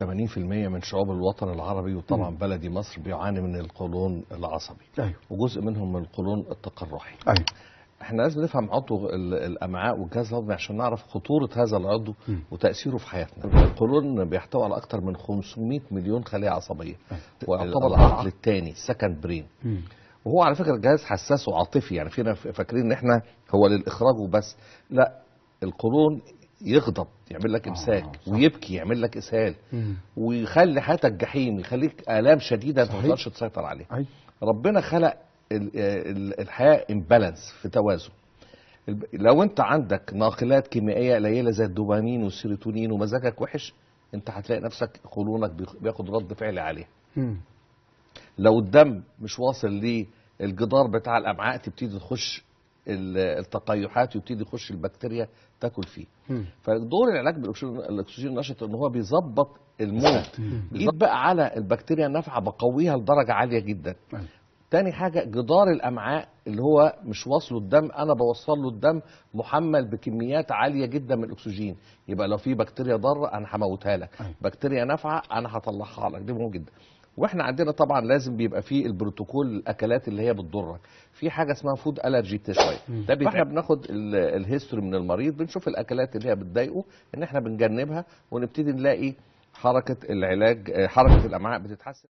80% من شعوب الوطن العربي وطبعا بلدي مصر بيعاني من القولون العصبي. ايوه. وجزء منهم من القولون التقرحي. ايوه. احنا لازم نفهم عضو الامعاء والجهاز الهضمي عشان نعرف خطوره هذا العضو وتاثيره في حياتنا. القولون بيحتوي على اكثر من 500 مليون خليه عصبيه، ويعتبر العقل الثاني سكند برين. وهو على فكره جهاز حساس وعاطفي، يعني فينا فاكرين ان احنا هو للاخراج وبس، لا، القولون يغضب يعمل لك امساك، ويبكي يعمل لك اسهال، ويخلي حياتك جحيم، يخليك الام شديده ما تقدرش تسيطر عليها. ربنا خلق الحياه امبالانس، في توازن. لو انت عندك ناقلات كيميائيه قليله زي الدوبامين والسيروتونين ومزاجك وحش، انت هتلاقي نفسك قولونك بياخد رد فعل عليها. لو الدم مش واصل للجدار بتاع الامعاء تبتدي تخش التقيحات، ويبتدي يخش البكتيريا تاكل فيه. فدور العلاج بالاكسجين النشط ان هو بيظبط المود. جيت بقى على البكتيريا النافعه بقويها لدرجه عاليه جدا. تاني حاجه جدار الامعاء اللي هو مش واصله الدم، انا بوصل له الدم محمل بكميات عاليه جدا من الاكسجين. يبقى لو في بكتيريا ضاره انا هموتها لك، بكتيريا نافعه انا هطلعها لك. دي مهم جدا. واحنا عندنا طبعا لازم بيبقى فيه البروتوكول الاكلات اللي هي بتضرك. في حاجه اسمها فود الرجي تيست. ده احنا بناخد الهيستوري من المريض، بنشوف الاكلات اللي هي بتضايقه ان احنا بنجنبها، ونبتدي نلاقي حركه العلاج، حركه الامعاء بتتحسن.